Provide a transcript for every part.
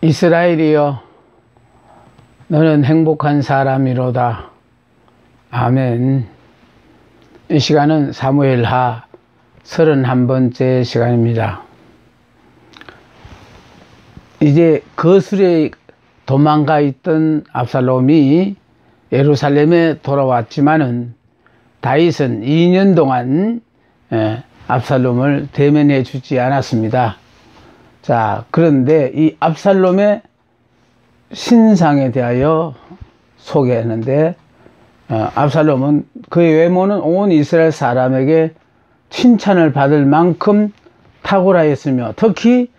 이스라엘이여, 너는 행복한 사람이로다. 아멘. 이 시간은 사무엘하 31번째 시간입니다. 이제 거술에 도망가 있던 압살롬이 예루살렘에 돌아왔지만은 다윗은 2년 동안 압살롬을 대면해 주지 않았습니다. 자, 그런데 이 압살롬의 신상에 대하여 소개하는데, 압살롬은 그의 외모는 온 이스라엘 사람에게 칭찬을 받을 만큼 탁월하였으며, 특히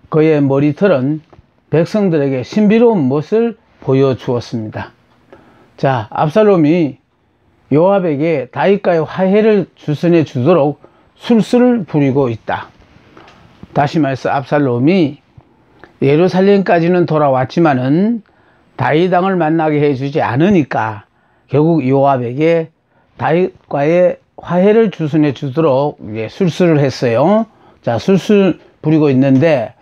그의 머리털은 백성들에게 신비로운 멋을 보여주었습니다. 자, 압살롬이 요압에게 다윗과의 화해를 주선해 주도록 술수를 부리고 있다. 다시 말해서 압살롬이 예루살렘까지는 돌아왔지만은 다윗 왕을 만나게 해주지 않으니까 결국 요압에게 다윗과의 화해를 주선해 주도록 술수를 했어요. 자, 술수를 부리고 있는데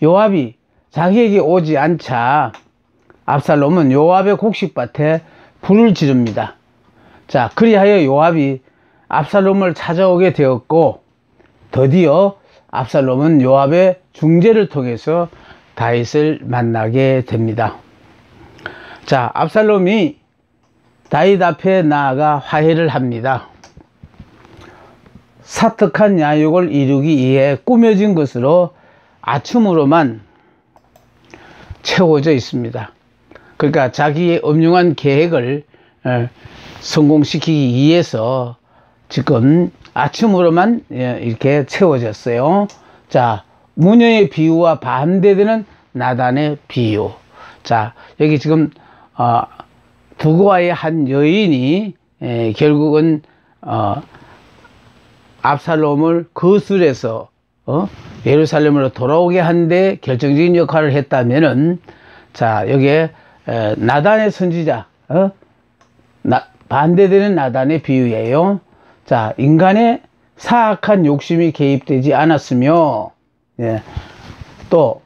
요압이 자기에게 오지 않자 압살롬은 요압의 곡식밭에 불을 지릅니다. 자, 그리하여 요압이 압살롬을 찾아오게 되었고, 드디어 압살롬은 요압의 중재를 통해서 다윗을 만나게 됩니다. 자, 압살롬이 다윗 앞에 나아가 화해를 합니다. 사특한 야욕을 이루기 위해 꾸며진 것으로 아첨으로만 채워져 있습니다. 그러니까 자기의 엄중한 계획을 성공시키기 위해서 지금 아첨으로만 이렇게 채워졌어요. 자, 무녀의 비유와 반대되는 나단의 비유. 자, 여기 지금 두고와의 한 여인이 결국은 압살롬을 거슬해서 예루살렘으로 돌아오게 한데 결정적인 역할을 했다면은, 자, 여기에 나단의 선지자, 반대되는 나단의 비유예요. 자, 인간의 사악한 욕심이 개입되지 않았으며, 또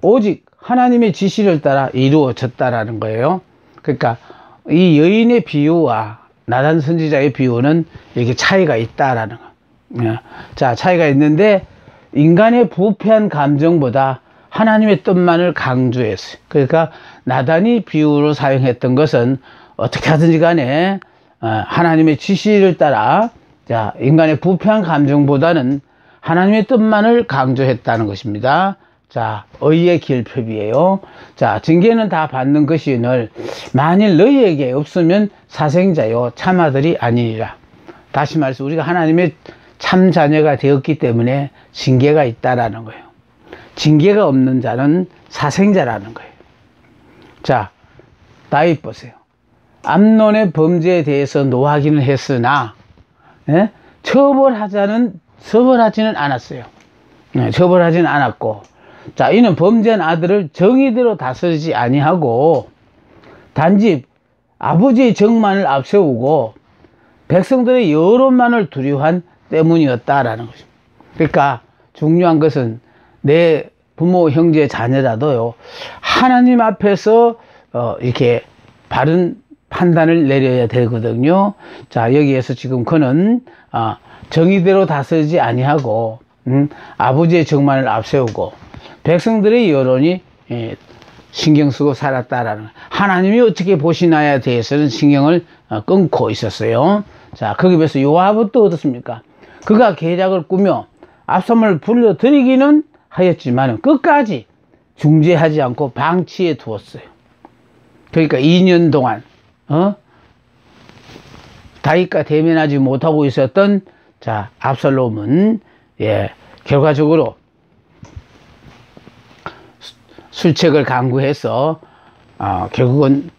오직 하나님의 지시를 따라 이루어졌다라는 거예요. 그러니까 이 여인의 비유와 나단 선지자의 비유는 이렇게 차이가 있다라는 거. 자, 차이가 있는데 인간의 부패한 감정보다 하나님의 뜻만을 강조했어요. 그러니까 나단이 비유로 사용했던 것은 어떻게 하든지 간에 하나님의 지시를 따라, 자, 인간의 부패한 감정보다는 하나님의 뜻만을 강조했다는 것입니다. 자, 의의 길법이에요. 자, 징계는 다 받는 것이늘 만일 너희에게 없으면 사생자요 참아들이 아니니라. 다시 말해서 우리가 하나님의 참 자녀가 되었기 때문에 징계가 있다라는 거예요. 징계가 없는 자는 사생자라는 거예요. 자, 다윗 보세요. 암논의 범죄에 대해서 노하기는 했으나 처벌하지는 않았어요. 처벌하지는 않았고, 자, 이는 범죄한 아들을 정의대로 다스리지 아니하고 단지 아버지의 정만을 앞세우고 백성들의 여론만을 두려워한 때문이었다라는 것입니다. 그러니까 중요한 것은 내 부모, 형제, 자녀라도요, 하나님 앞에서 이렇게 바른 판단을 내려야 되거든요. 자, 여기에서 지금 그는 정의대로 다스리지 아니하고 아버지의 정만을 앞세우고 백성들의 여론이 신경 쓰고 살았다라는, 하나님이 어떻게 보시나에 대해서는 신경을 끊고 있었어요. 자, 거기에 비해서 요압은 또 어떻습니까? 그가 계략을 꾸며 압살롬을 불러들이기는 하였지만 끝까지 중재하지 않고 방치해 두었어요. 그러니까 2년 동안 다윗과 대면하지 못하고 있었던, 자, 압살롬은 결과적으로 술책을 강구해서 결국은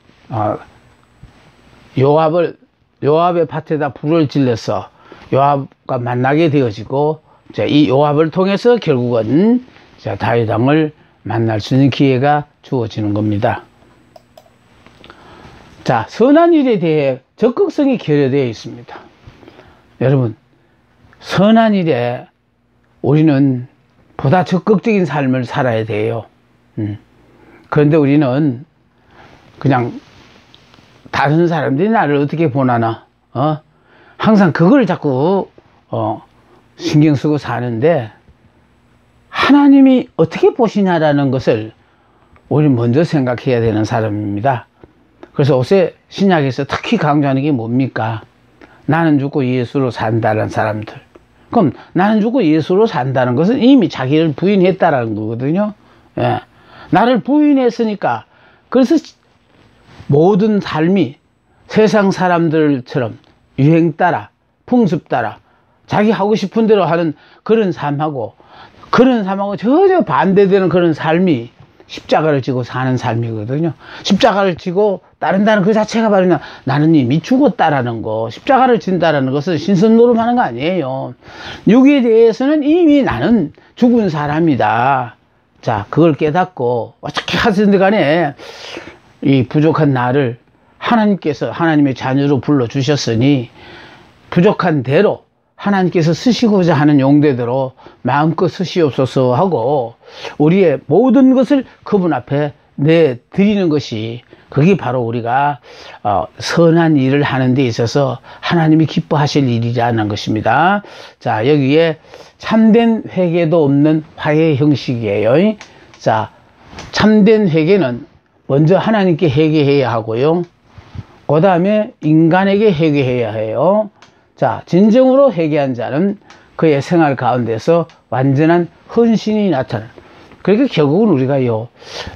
요압의 밭에다 불을 질러서 요압과 만나게 되어지고, 자, 이 요압을 통해서 결국은, 자, 다윗 왕을 만날 수 있는 기회가 주어지는 겁니다. 자, 선한 일에 대해 적극성이 결여되어 있습니다. 여러분, 선한 일에 우리는 보다 적극적인 삶을 살아야 돼요. 그런데 우리는 그냥 다른 사람들이 나를 어떻게 보나나, 항상 그걸 자꾸, 신경 쓰고 사는데, 하나님이 어떻게 보시냐라는 것을 우리 먼저 생각해야 되는 사람입니다. 그래서 요새 신약에서 특히 강조하는 게 뭡니까? 나는 죽고 예수로 산다는 사람들. 그럼 나는 죽고 예수로 산다는 것은 이미 자기를 부인했다라는 거거든요. 예. 나를 부인했으니까, 그래서 모든 삶이 세상 사람들처럼 유행 따라, 풍습 따라, 자기 하고 싶은 대로 하는 그런 삶하고 전혀 반대되는 그런 삶이 십자가를 지고 사는 삶이거든요. 십자가를 지고 따른다는 그 자체가 바로 나는 이미 죽었다라는 거, 십자가를 진다라는 것은 신선노름하는 거 아니에요. 여기에 대해서는 이미 나는 죽은 사람이다. 자, 그걸 깨닫고 어떻게 하든지 간에 이 부족한 나를 하나님께서 하나님의 자녀로 불러주셨으니 부족한 대로 하나님께서 쓰시고자 하는 용대대로 마음껏 쓰시옵소서 하고 우리의 모든 것을 그분 앞에 내드리는 것이, 그게 바로 우리가 선한 일을 하는 데 있어서 하나님이 기뻐하실 일이라는 것입니다. 자, 여기에 참된 회개도 없는 화해 형식이에요. 자, 참된 회개는 먼저 하나님께 회개해야 하고요, 그 다음에 인간에게 회개해야 해요. 자, 진정으로 회개한 자는 그의 생활 가운데서 완전한 헌신이 나타나. 그러니까 결국은 우리가요,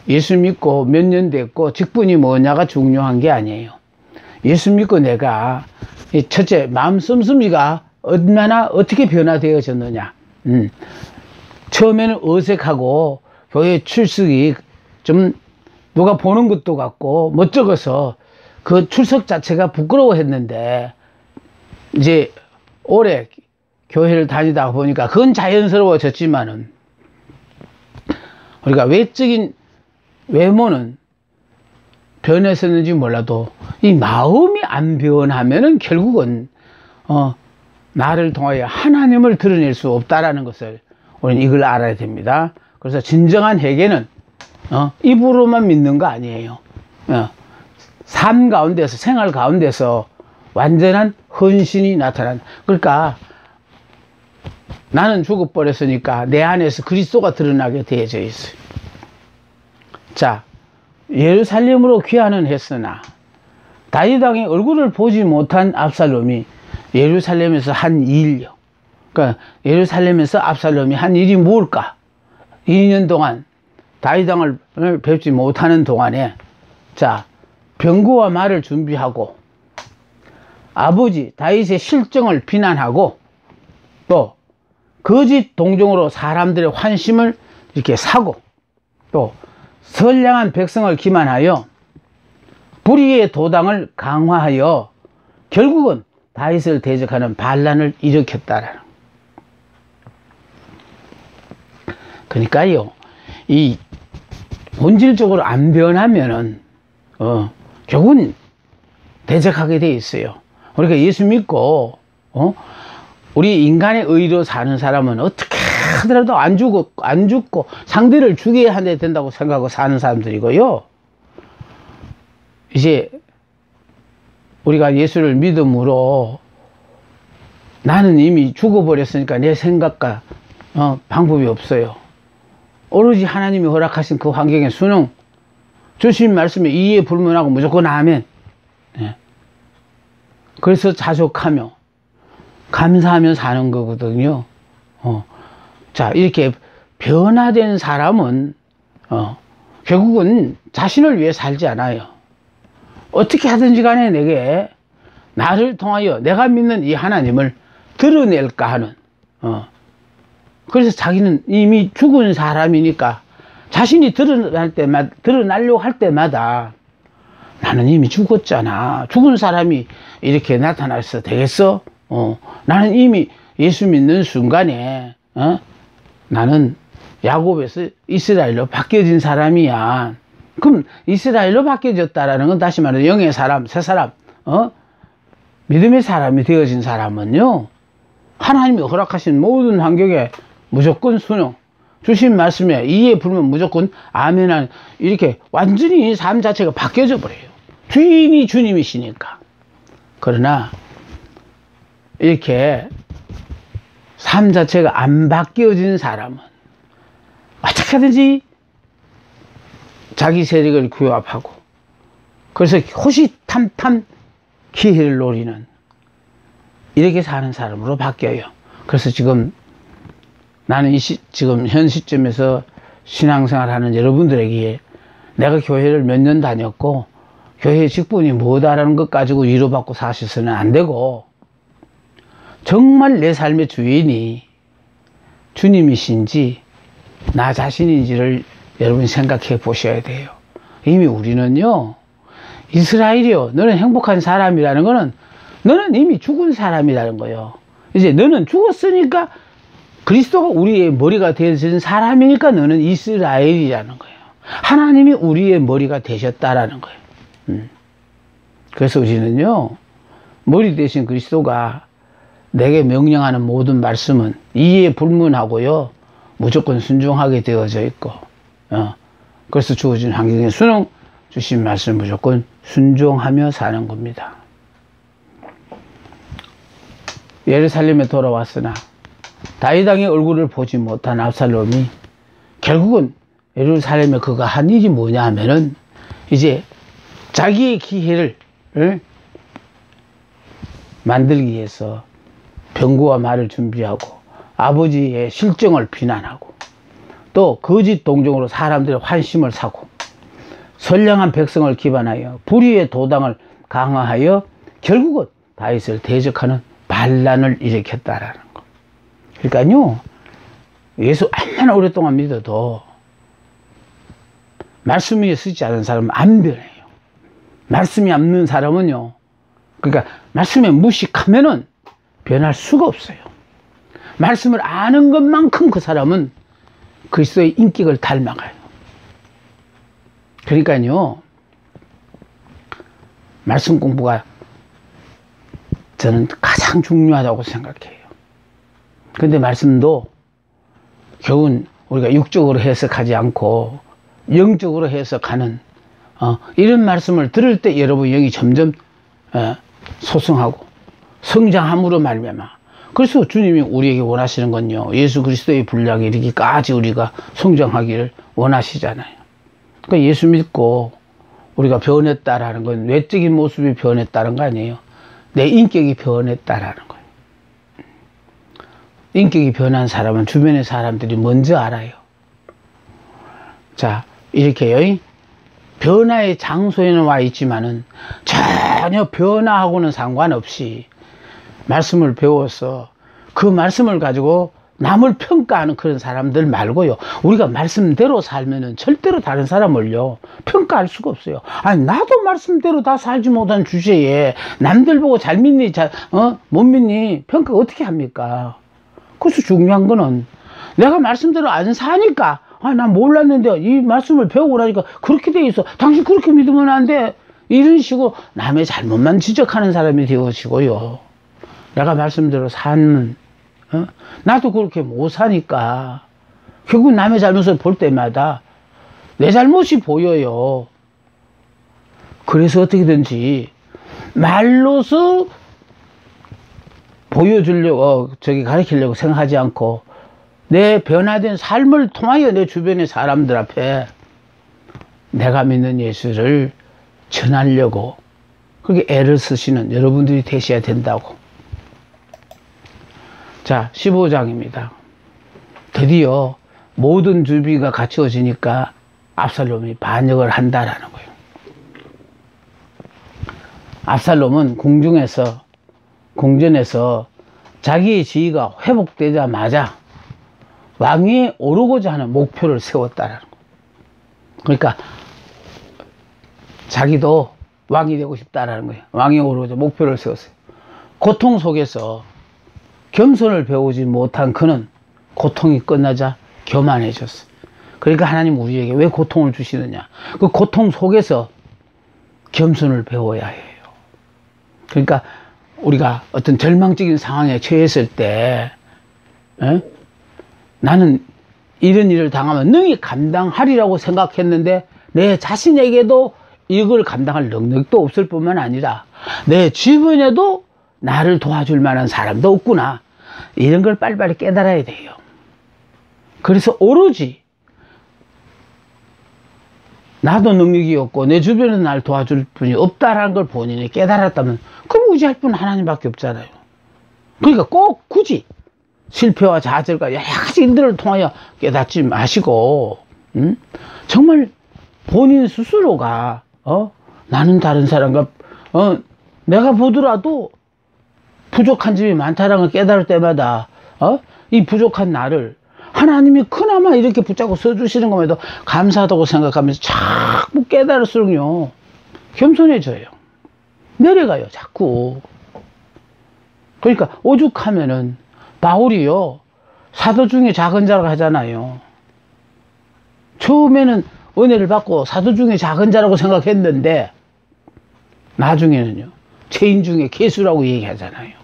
예수 믿고 몇 년 됐고 직분이 뭐냐가 중요한 게 아니에요. 예수 믿고 내가 첫째 마음 씀씀이가 얼마나 어떻게 변화되어졌느냐. 처음에는 어색하고 교회 출석이 좀 누가 보는 것도 같고 멋쩍어서 그 출석 자체가 부끄러워했는데, 이제 오래 교회를 다니다 보니까 그건 자연스러워졌지만은 우리가 외적인 외모는 변했었는지 몰라도 이 마음이 안 변하면은 결국은 나를 통하여 하나님을 드러낼 수 없다라는 것을 우리는 이걸 알아야 됩니다. 그래서 진정한 회개는 입으로만 믿는 거 아니에요. 삶 가운데서, 생활 가운데서 완전한 헌신이 나타난. 그러니까 나는 죽어버렸으니까 내 안에서 그리스도가 드러나게 되어져 있어요. 자, 예루살렘으로 귀환은 했으나 다윗 왕의 얼굴을 보지 못한 압살롬이 예루살렘에서 한 일요. 그러니까 예루살렘에서 압살롬이 한 일이 뭘까? 2년 동안 다윗 왕을 뵙지 못하는 동안에, 자, 병거와 말을 준비하고 아버지 다윗의 실정을 비난하고 또 거짓 동정으로 사람들의 환심을 이렇게 사고 또 선량한 백성을 기만하여 불의의 도당을 강화하여 결국은 다윗을 대적하는 반란을 일으켰다라는. 그러니까요, 이 본질적으로 안 변하면은 결국은 대적하게 돼 있어요. 우리가 예수 믿고 우리 인간의 의로 사는 사람은 어떻게 하더라도 안 죽고 상대를 죽여야 된다고 생각하고 사는 사람들이고요, 이제 우리가 예수를 믿음으로 나는 이미 죽어버렸으니까 내 생각과 방법이 없어요. 오로지 하나님이 허락하신 그 환경에 순응, 주신 말씀에 이해 불문하고 무조건 아멘. 그래서 자족하며 감사하며 사는 거거든요. 자, 이렇게 변화된 사람은 결국은 자신을 위해 살지 않아요. 어떻게 하든지 간에 내게 나를 통하여 내가 믿는 이 하나님을 드러낼까 하는, 그래서 자기는 이미 죽은 사람이니까 자신이 드러나려고 할 때마다 나는 이미 죽었잖아. 죽은 사람이 이렇게 나타나서 되겠어? 나는 이미 예수 믿는 순간에 나는 야곱에서 이스라엘로 바뀌어진 사람이야. 그럼 이스라엘로 바뀌어졌다라는 건 다시 말해서 영의 사람, 새 사람, 믿음의 사람이 되어진 사람은요, 하나님이 허락하신 모든 환경에 무조건 순종, 주신 말씀에 이에 불면 무조건 아멘하는, 이렇게 완전히 삶 자체가 바뀌어져 버려요. 주인이 주님이시니까. 그러나 이렇게 삶 자체가 안 바뀌어진 사람은 어떻게든지 자기 세력을 규합하고, 그래서 호시탐탐 기회를 노리는, 이렇게 사는 사람으로 바뀌어요. 그래서 지금 나는 지금 현 시점에서 신앙생활 하는 여러분들에게, 내가 교회를 몇 년 다녔고 교회의 직분이 뭐다라는 것 가지고 위로받고 사셔서는 안 되고, 정말 내 삶의 주인이 주님이신지 나 자신인지를 여러분이 생각해 보셔야 돼요. 이미 우리는요, 이스라엘이요, 너는 행복한 사람이라는 거는 너는 이미 죽은 사람이라는 거예요. 이제 너는 죽었으니까, 그리스도가 우리의 머리가 되어진 사람이니까 너는 이스라엘이라는 거예요. 하나님이 우리의 머리가 되셨다라는 거예요. 그래서 우리는요, 머리 대신 그리스도가 내게 명령하는 모든 말씀은 이에 불문하고요, 무조건 순종하게 되어져 있고, 그래서 주어진 환경에 주신 말씀 무조건 순종하며 사는 겁니다. 예루살렘에 돌아왔으나 다윗 왕의 얼굴을 보지 못한 압살롬이 결국은 예루살렘에 그가 한 일이 뭐냐 하면은, 이제 자기의 기회를 만들기 위해서 병거와 말을 준비하고 아버지의 실정을 비난하고, 또 거짓 동정으로 사람들의 환심을 사고, 선량한 백성을 기반하여 불의의 도당을 강화하여 결국은 다윗을 대적하는 반란을 일으켰다라는 거. 그러니까요, 예수 얼마나 오랫동안 믿어도 말씀 위에 쓰지 않은 사람은 안 변해요. 말씀이 없는 사람은요, 그러니까 말씀에 무식하면은 변할 수가 없어요. 말씀을 아는 것만큼 그 사람은 그리스도의 인격을 닮아가요. 그러니까요, 말씀 공부가 저는 가장 중요하다고 생각해요. 근데 말씀도 결국은 우리가 육적으로 해석하지 않고 영적으로 해석하는, 이런 말씀을 들을 때 여러분 영이 점점 소성하고 성장함으로 말미암아. 그래서 주님이 우리에게 원하시는 건요, 예수 그리스도의 분량에 이르기까지 우리가 성장하기를 원하시잖아요. 그러니까 예수 믿고 우리가 변했다라는 건 외적인 모습이 변했다는 거 아니에요. 내 인격이 변했다라는 거예요. 인격이 변한 사람은 주변의 사람들이 먼저 알아요. 자, 이렇게요, 변화의 장소에는 와 있지만은 전혀 변화하고는 상관없이 말씀을 배워서 그 말씀을 가지고 남을 평가하는 그런 사람들 말고요, 우리가 말씀대로 살면은 절대로 다른 사람을요 평가할 수가 없어요. 아니, 나도 말씀대로 다 살지 못한 주제에 남들 보고 잘 믿니 못 믿니 평가 어떻게 합니까? 그래서 중요한 거는 내가 말씀대로 안 사니까, 난 몰랐는데 이 말씀을 배우고 나니까 그렇게 돼 있어, 당신 그렇게 믿으면 안 돼, 이런 식으로 남의 잘못만 지적하는 사람이 되어지고요, 내가 말씀대로 사는, 나도 그렇게 못 사니까 결국 남의 잘못을 볼 때마다 내 잘못이 보여요. 그래서 어떻게든지 말로서 보여주려고, 가르치려고 생각하지 않고 내 변화된 삶을 통하여 내 주변의 사람들 앞에 내가 믿는 예수를 전하려고 그렇게 애를 쓰시는 여러분들이 되셔야 된다고. 자, 15장입니다. 드디어 모든 준비가 갖추어지니까 압살롬이 반역을 한다라는 거예요. 압살롬은 궁전에서 자기의 지위가 회복되자마자 왕위에 오르고자 하는 목표를 세웠다라는 거예요. 그러니까 자기도 왕이 되고 싶다라는 거예요. 왕위에 오르고자 목표를 세웠어요. 고통 속에서 겸손을 배우지 못한 그는 고통이 끝나자 교만해졌어요. 그러니까 하나님 우리에게 왜 고통을 주시느냐, 그 고통 속에서 겸손을 배워야 해요. 그러니까 우리가 어떤 절망적인 상황에 처했을 때 나는 이런 일을 당하면 능히 감당하리라고 생각했는데 내 자신에게도 이걸 감당할 능력도 없을 뿐만 아니라 내 주변에도 나를 도와줄 만한 사람도 없구나. 이런 걸 빨리빨리 깨달아야 돼요. 그래서 오로지 나도 능력이 없고 내 주변에 날 도와줄 분이 없다라는 걸 본인이 깨달았다면 그럼 의지할 분 하나님밖에 없잖아요. 그러니까 꼭 굳이 실패와 좌절과 여러 가지 일들을 통하여 깨닫지 마시고 정말 본인 스스로가 나는 다른 사람과 내가 보더라도 부족한 점이 많다는 걸 깨달을 때마다 이 부족한 나를 하나님이 그나마 이렇게 붙잡고 써주시는 것에도 감사하다고 생각하면서 자꾸 깨달을수록요 겸손해져요. 내려가요 자꾸. 그러니까 오죽하면은 바울이요 사도 중에 작은 자라고 하잖아요. 처음에는 은혜를 받고 사도 중에 작은 자라고 생각했는데 나중에는요 죄인 중에 괴수라고 얘기하잖아요.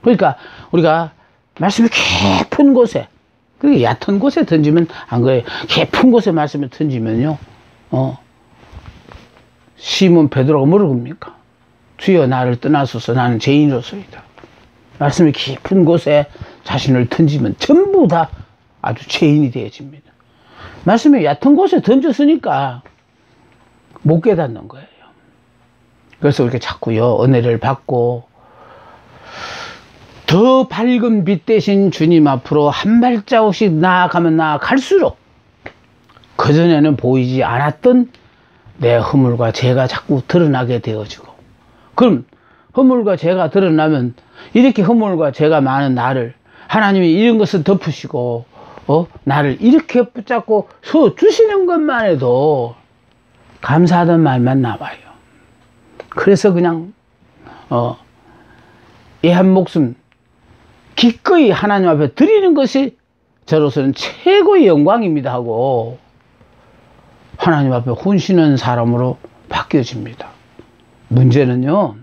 그러니까 우리가 말씀이 깊은 곳에, 그게 얕은 곳에 던지면 안 그래요. 깊은 곳에 말씀을 던지면요 시몬 베드로가 뭐라고 합니까? 주여 나를 떠나소서 나는 죄인으로서이다. 말씀이 깊은 곳에 자신을 던지면 전부 다 아주 죄인이 되어집니다. 말씀이 얕은 곳에 던졌으니까 못 깨닫는 거예요. 그래서 이렇게 자꾸요 은혜를 받고 더 밝은 빛 대신 주님 앞으로 한 발자국씩 나아가면 나아갈수록 그전에는 보이지 않았던 내 허물과 죄가 자꾸 드러나게 되어지고, 그럼 허물과 죄가 드러나면 이렇게 허물과 죄가 많은 나를 하나님이 이런 것을 덮으시고 나를 이렇게 붙잡고 서 주시는 것만 해도 감사하던 말만 나와요. 그래서 그냥 이 한 목숨 기꺼이 하나님 앞에 드리는 것이 저로서는 최고의 영광입니다 하고 하나님 앞에 헌신하는 사람으로 바뀌어집니다. 문제는요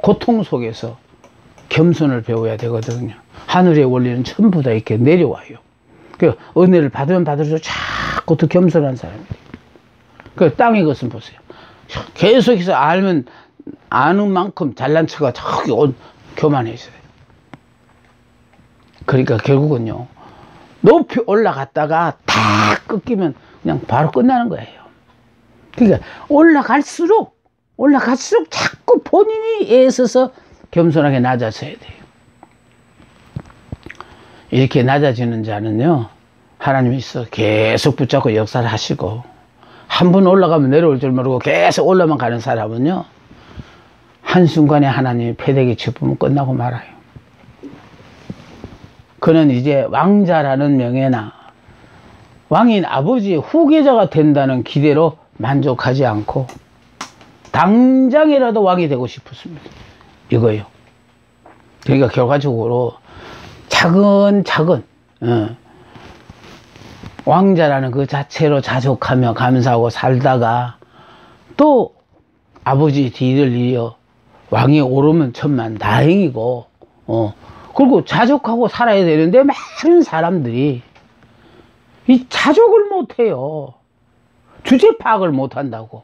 고통 속에서 겸손을 배워야 되거든요. 하늘의 원리는 전부 다 이렇게 내려와요. 그 은혜를 받으면 받을수록 자꾸 더 겸손한 사람이에요. 그 땅의 것은 보세요. 계속해서 알면 아는 만큼 잘난 척가 저기 교만해 있어요. 그러니까 결국은요 높이 올라갔다가 다 꺾이면 그냥 바로 끝나는 거예요. 그러니까 올라갈수록 자꾸 본인이 애써서 겸손하게 낮아져야 돼요. 이렇게 낮아지는 자는요 하나님이 있어 계속 붙잡고 역사를 하시고, 한 번 올라가면 내려올 줄 모르고 계속 올라만 가는 사람은요 한순간에 하나님이 패대기 짚으면 끝나고 말아요. 그는 이제 왕자라는 명예나 왕인 아버지의 후계자가 된다는 기대로 만족하지 않고 당장이라도 왕이 되고 싶었습니다. 이거요. 그러니까 결과적으로 차근차근 왕자라는 그 자체로 자족하며 감사하고 살다가 또 아버지 뒤를 이어 왕이 오르면 천만 다행이고 그리고 자족하고 살아야 되는데 많은 사람들이 이 자족을 못해요. 주제 파악을 못한다고.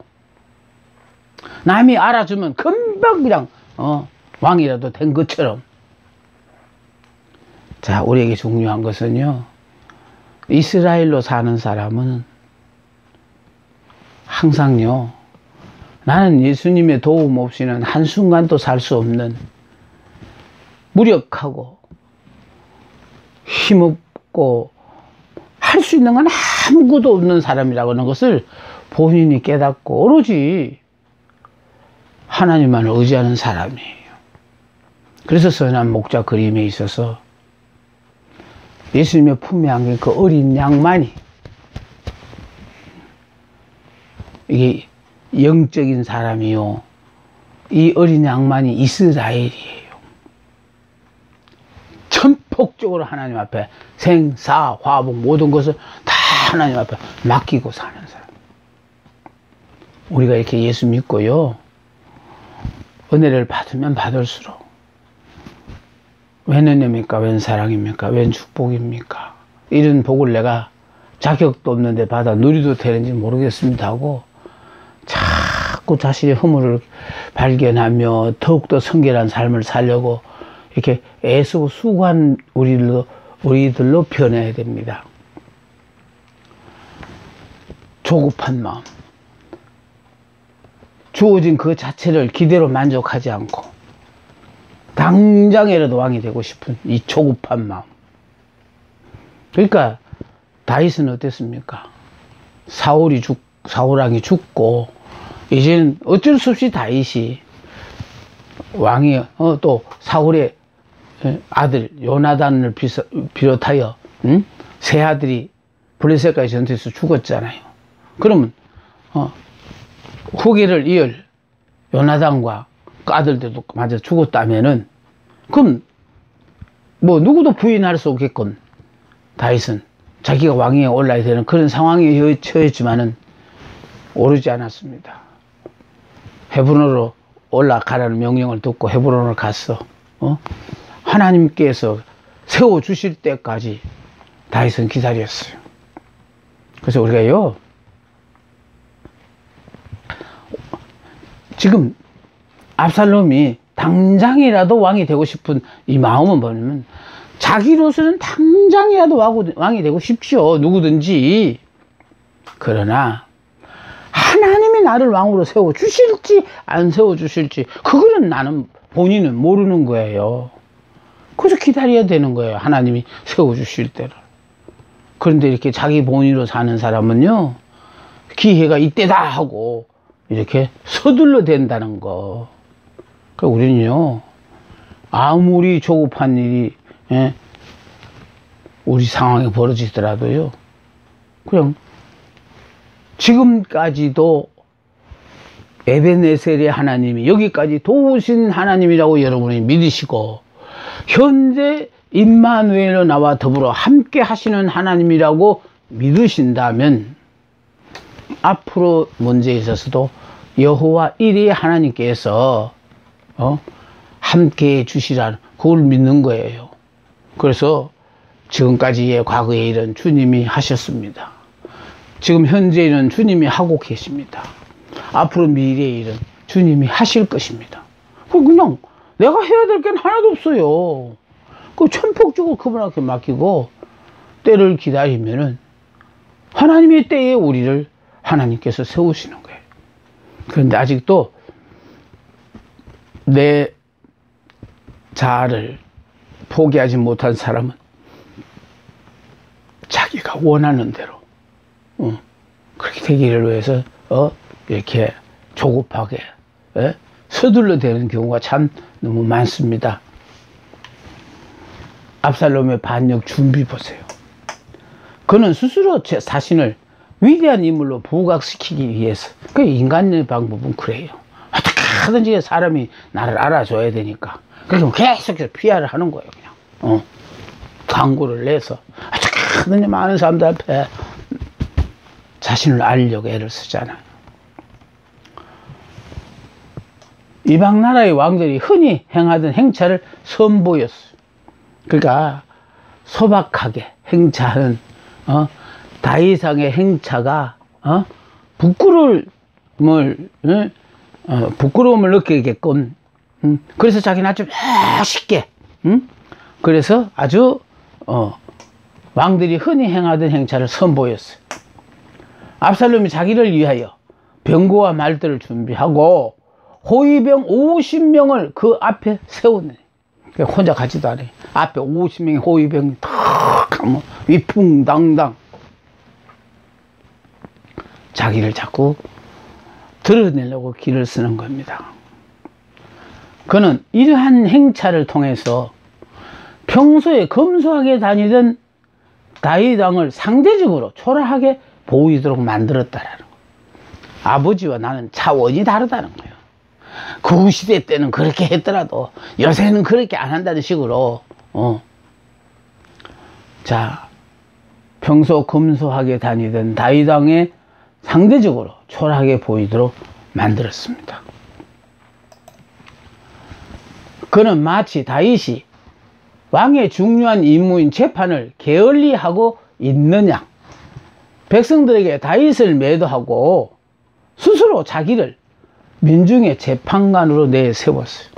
남이 알아주면 금방 그냥 왕이라도 된 것처럼. 자, 우리에게 중요한 것은요 이스라엘로 사는 사람은 항상요 나는 예수님의 도움 없이는 한순간도 살 수 없는 무력하고 힘없고 할 수 있는 건 아무것도 없는 사람이라고 하는 것을 본인이 깨닫고 오로지 하나님만 의지하는 사람이에요. 그래서 선한 목자 그림에 있어서 예수님의 품에 안긴 그 어린 양만이 이게 영적인 사람이요 이 어린 양만이 이스라엘이에요. 전폭적으로 하나님 앞에 생사 화복 모든 것을 다 하나님 앞에 맡기고 사는 사람. 우리가 이렇게 예수 믿고요 은혜를 받으면 받을수록 웬 은혜입니까? 웬 사랑입니까? 웬 축복입니까? 이런 복을 내가 자격도 없는데 받아 누리도 되는지 모르겠습니다 하고 자꾸 자신의 허물을 발견하며 더욱더 성결한 삶을 살려고 이렇게 애쓰고 수고한 우리들로 변해야 됩니다. 조급한 마음, 주어진 그 자체를 기대로 만족하지 않고 당장이라도 왕이 되고 싶은 이 조급한 마음. 그러니까 다윗은 어땠습니까? 사울왕이 죽고 이제는 어쩔 수 없이 다윗이 왕이 또 사울의 아들 요나단을 비롯하여 세 아들이 블레셋과의 전투에서 죽었잖아요. 그러면 후계를 이을 요나단과 그 아들들도 마저 죽었다면은 그럼 뭐 누구도 부인할 수 없겠건 다윗은 자기가 왕위에 올라야 되는 그런 상황에 처했지만은 오르지 않았습니다. 헤브론으로 올라가라는 명령을 듣고 헤브론을 갔어. 하나님께서 세워 주실 때까지 다윗은 기다렸어요. 그래서 우리가요, 지금 압살롬이 당장이라도 왕이 되고 싶은 이 마음은 뭐냐면 자기로서는 당장이라도 왕이 되고 싶죠. 누구든지. 그러나 하나님이 나를 왕으로 세워주실지 안 세워주실지 그거는 본인은 모르는 거예요. 그래서 기다려야 되는 거예요. 하나님이 세워주실 때를. 그런데 이렇게 자기 본의로 사는 사람은요, 기회가 이때다 하고 이렇게 서둘러 된다는 거. 그러니까 우리는요, 아무리 조급한 일이 우리 상황에 벌어지더라도요, 그냥 지금까지도 에베네셀의 하나님이 여기까지 도우신 하나님이라고 여러분이 믿으시고 현재 임마누엘로 나와 더불어 함께 하시는 하나님이라고 믿으신다면 앞으로 문제에 있어서도 여호와 일의 하나님께서 함께 해주시라는 그걸 믿는 거예요. 그래서 지금까지의 과거의 일은 주님이 하셨습니다. 지금 현재 일은 주님이 하고 계십니다. 앞으로 미래의 일은 주님이 하실 것입니다. 그냥 내가 해야 될 게 하나도 없어요. 그 천폭적으로 그분한테 맡기고 때를 기다리면은 하나님의 때에 우리를 하나님께서 세우시는 거예요. 그런데 아직도 내 자아를 포기하지 못한 사람은 자기가 원하는 대로 그렇게 되기를 위해서 이렇게 조급하게 서둘러 되는 경우가 참 너무 많습니다. 압살롬의 반역 준비 보세요. 그는 스스로 제 자신을 위대한 인물로 부각시키기 위해서, 그 인간의 방법은 그래요. 어떻게 하든지 사람이 나를 알아줘야 되니까 그래서 계속해서 PR을 하는 거예요. 그냥 광고를 내서 어떻게 하든지 많은 사람들 앞에 자신을 알려고 애를 쓰잖아요. 이방 나라의 왕들이 흔히 행하던 행차를 선보였어요. 그러니까 소박하게 행차하는 다윗왕의 행차가 부끄러움을 느끼게끔 그래서 자기는 아주 멋있게 그래서 아주 왕들이 흔히 행하던 행차를 선보였어요. 압살롬이 자기를 위하여 병거와 말들을 준비하고 호위병 50명을 그 앞에 세우네. 혼자 가지도 않아요. 앞에 50명의 호위병이 탁 하면 위풍당당 자기를 자꾸 드러내려고 길을 쓰는 겁니다. 그는 이러한 행차를 통해서 평소에 검소하게 다니던 다윗 왕을 상대적으로 초라하게 보이도록 만들었다라는 거예요. 아버지와 나는 차원이 다르다는 거예요. 그 시대 때는 그렇게 했더라도 요새는 그렇게 안 한다는 식으로 자, 평소 검소하게 다니던 다윗 왕의 상대적으로 초라하게 보이도록 만들었습니다. 그는 마치 다윗이 왕의 중요한 임무인 재판을 게을리하고 있느냐, 백성들에게 다윗을 매도하고 스스로 자기를 민중의 재판관으로 내세웠어요.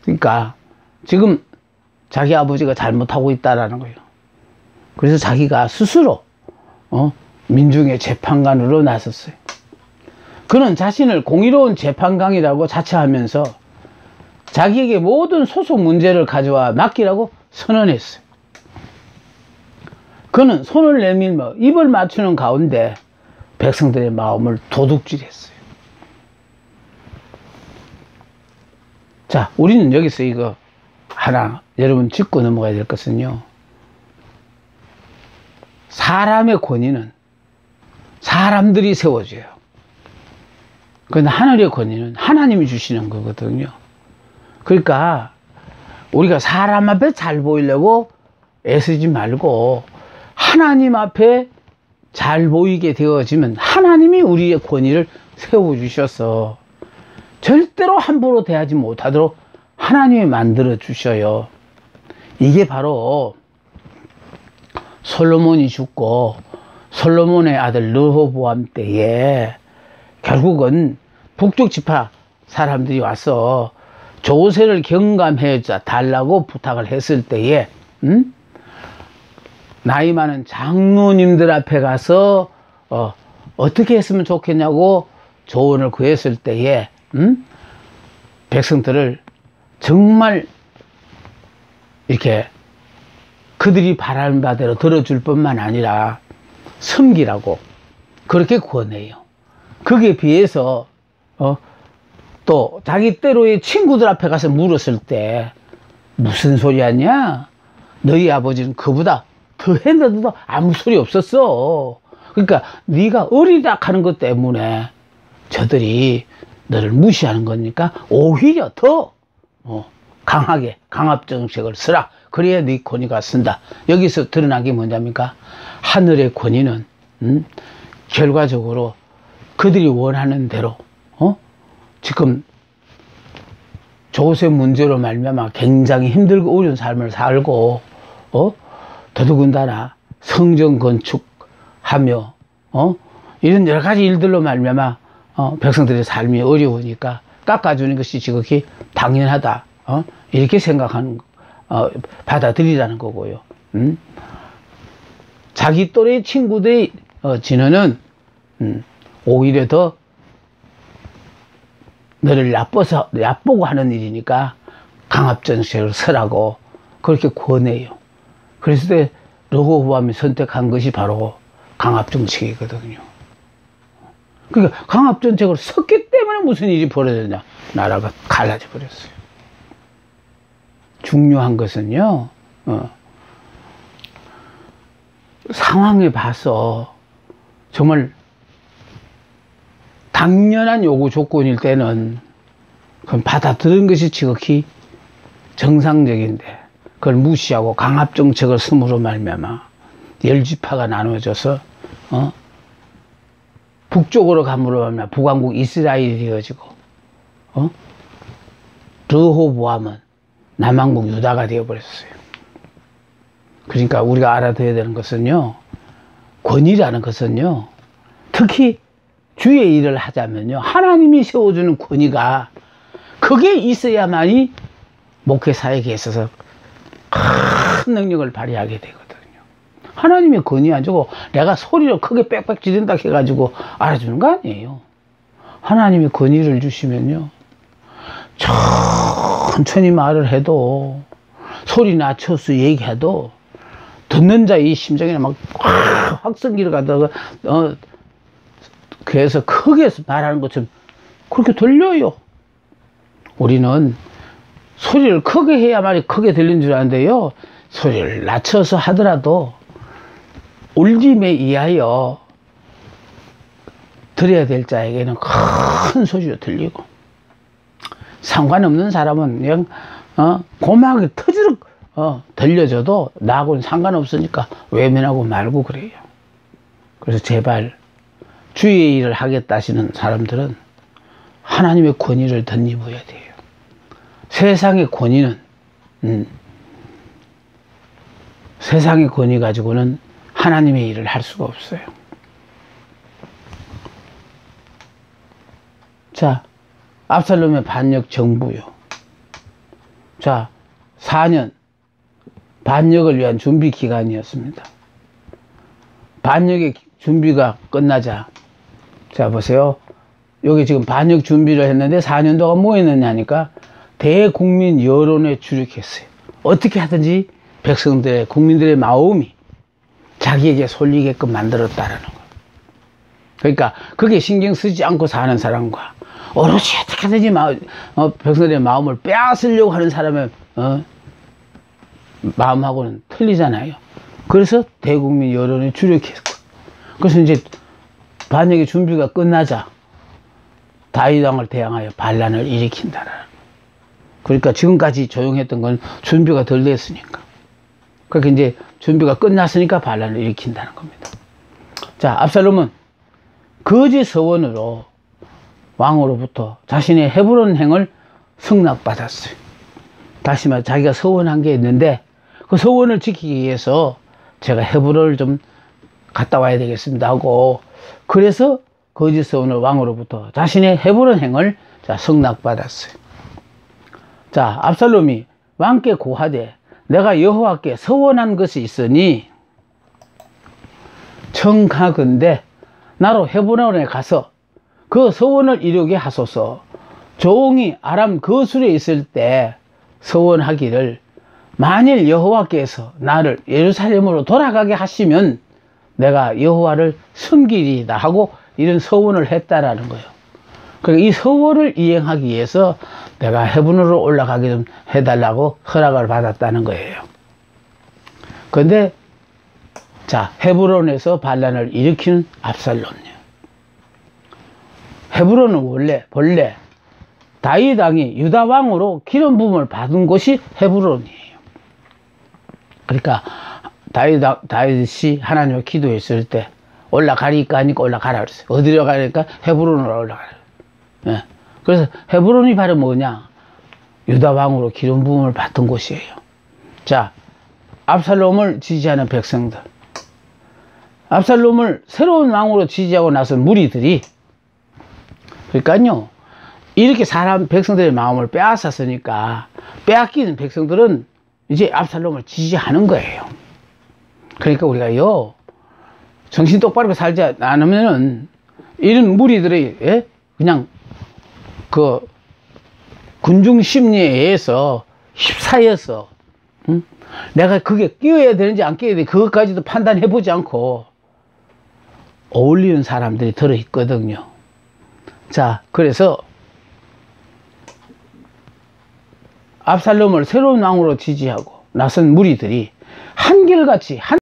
그러니까 지금 자기 아버지가 잘못하고 있다라는 거예요. 그래서 자기가 스스로 민중의 재판관으로 나섰어요. 그는 자신을 공의로운 재판관이라고 자처하면서 자기에게 모든 소속 문제를 가져와 맡기라고 선언했어요. 그는 손을 내밀며 입을 맞추는 가운데 백성들의 마음을 도둑질했어요. 자, 우리는 여기서 이거 하나 여러분 짚고 넘어가야 될 것은요, 사람의 권위는 사람들이 세워줘요. 그런데 하늘의 권위는 하나님이 주시는 거거든요. 그러니까 우리가 사람 앞에 잘 보이려고 애쓰지 말고 하나님 앞에 잘 보이게 되어지면 하나님이 우리의 권위를 세워주셔서 절대로 함부로 대하지 못하도록 하나님이 만들어 주셔요. 이게 바로 솔로몬이 죽고 솔로몬의 아들 르호보암 때에 결국은 북쪽 지파 사람들이 와서 조세를 경감해 달라고 부탁을 했을 때에 나이 많은 장로님들 앞에 가서 어떻게 했으면 좋겠냐고 조언을 구했을 때에 백성들을 정말 이렇게 그들이 바라는 바대로 들어줄 뿐만 아니라 섬기라고 그렇게 권해요. 거기에 비해서 또 자기 때로의 친구들 앞에 가서 물었을 때 무슨 소리 하냐? 너희 아버지는 그보다 더 했는데도 아무 소리 없었어. 그러니까 네가 어리다 하는 것 때문에 저들이 너를 무시하는 거니까 오히려 더 강하게 강압정책을 쓰라. 그래야 네 권위가 쓴다. 여기서 드러난 게 뭐냐니까 하늘의 권위는 결과적으로 그들이 원하는 대로 지금 조세 문제로 말미암아 굉장히 힘들고 어려운 삶을 살고 더더군다나 성전 건축하며 이런 여러 가지 일들로 말미암아 백성들의 삶이 어려우니까 깎아주는 것이 지극히 당연하다. 이렇게 생각하는 받아들이라는 거고요. 자기 또래 친구들의 진언은 오히려 더 너를 얕보고 하는 일이니까 강압정책을 쓰라고 그렇게 권해요. 그래서 르호보암이 선택한 것이 바로 강압정책이거든요. 그러니까 강압정책을 썼기 때문에 무슨 일이 벌어졌냐? 나라가 갈라져 버렸어요. 중요한 것은요, 상황에 봐서 정말 당연한 요구 조건일 때는 그건 받아들인 것이 지극히 정상적인데 그걸 무시하고 강압정책을 쓰므로 말미암아 열지파가 나누어져서 북쪽으로 감으로 말미암아 북왕국 이스라엘이 되어지고 르호보암은 남왕국 유다가 되어버렸어요. 그러니까 우리가 알아둬야 되는 것은요, 권위라는 것은요, 특히 주의 일을 하자면요, 하나님이 세워주는 권위가 그게 있어야만이 목회사에게 있어서 큰 능력을 발휘하게 되거든요. 하나님의 권위 안 주고 내가 소리를 크게 빽빽 지른다 해가지고 알아주는 거 아니에요. 하나님이 권위를 주시면요, 천천히 말을 해도 소리 낮춰서 얘기해도 듣는 자의 심정이 막 확성기를 갖다가 그래서 크게 말하는 것처럼 그렇게 들려요. 우리는 소리를 크게 해야만이 크게 들리는 줄 아는데요, 소리를 낮춰서 하더라도 울림에 의하여 들어야 될 자에게는 큰 소리로 들리고, 상관없는 사람은 그냥 고막이 터지륵 들려줘도 나하고는 상관없으니까 외면하고 말고 그래요. 그래서 제발 주의 일을 하겠다 하시는 사람들은 하나님의 권위를 덧입어야 돼요. 세상의 권위는 세상의 권위 가지고는 하나님의 일을 할 수가 없어요. 자, 압살롬의 반역 정부요. 자, 4년 반역을 위한 준비 기간이었습니다. 반역의 준비가 끝나자, 자 보세요. 여기 지금 반역 준비를 했는데 4년 동안 뭐 했느냐니까 대국민 여론에 주력했어요. 어떻게 하든지 백성들의, 국민들의 마음이 자기에게 쏠리게끔 만들었다라는 거예요. 그러니까 그게 신경 쓰지 않고 사는 사람과 오롯이 어떻게 하든지 백성들의 마음을 빼앗으려고 하는 사람의 마음하고는 틀리잖아요. 그래서 대국민 여론에 주력했고, 그래서 이제 반역의 준비가 끝나자 다윗 왕을 대항하여 반란을 일으킨다라는. 그러니까 지금까지 조용했던 건 준비가 덜 됐으니까. 그렇게 이제 준비가 끝났으니까 반란을 일으킨다는 겁니다. 자, 압살롬은 거짓 서원으로 왕으로부터 자신의 헤브론 행을 승낙받았어요. 다시 말해 자기가 서원한 게 있는데 그 서원을 지키기 위해서 제가 헤브론을 좀 갔다 와야 되겠습니다 하고, 그래서 거짓 서원을 왕으로부터 자신의 헤브론 행을 승낙받았어요. 자, 압살롬이 왕께 고하되 내가 여호와께 서원한 것이 있으니 청하건대 나로 헤브론에 가서 그 서원을 이루게 하소서. 종이 아람 거술에 있을 때 서원하기를 만일 여호와께서 나를 예루살렘으로 돌아가게 하시면 내가 여호와를 섬기리이다 하고 이런 서원을 했다라는 거예요. 그러니까 이 서원을 이행하기 위해서 내가 헤브론으로 올라가게 좀 해달라고 허락을 받았다는 거예요. 그런데 자, 헤브론에서 반란을 일으키는 압살롬이요. 헤브론은 본래 다윗 왕이 유다 왕으로 기름 부음을 받은 곳이 헤브론이에요. 그러니까 다윗이 하나님을 기도했을 때 올라가니까 하니까 올라가라 그랬어요. 어디로 가니까 헤브론으로 올라가라. 예. 그래서 헤브론이 바로 뭐냐? 유다 왕으로 기름 부음을 받은 곳이에요. 자, 압살롬을 지지하는 백성들, 압살롬을 새로운 왕으로 지지하고 나선 무리들이, 그러니까요, 이렇게 백성들의 마음을 빼앗았으니까 빼앗기는 백성들은 이제 압살롬을 지지하는 거예요. 그러니까 우리가요, 정신 똑바로 살지 않으면은 이런 무리들이 그냥 그 군중 심리에 의해서 휩싸여서 내가 그게 끼워야 되는지 안 끼워야 되는지 그것까지도 판단해 보지 않고 어울리는 사람들이 들어있거든요. 자, 그래서 압살롬을 새로운 왕으로 지지하고 나선 무리들이 한결같이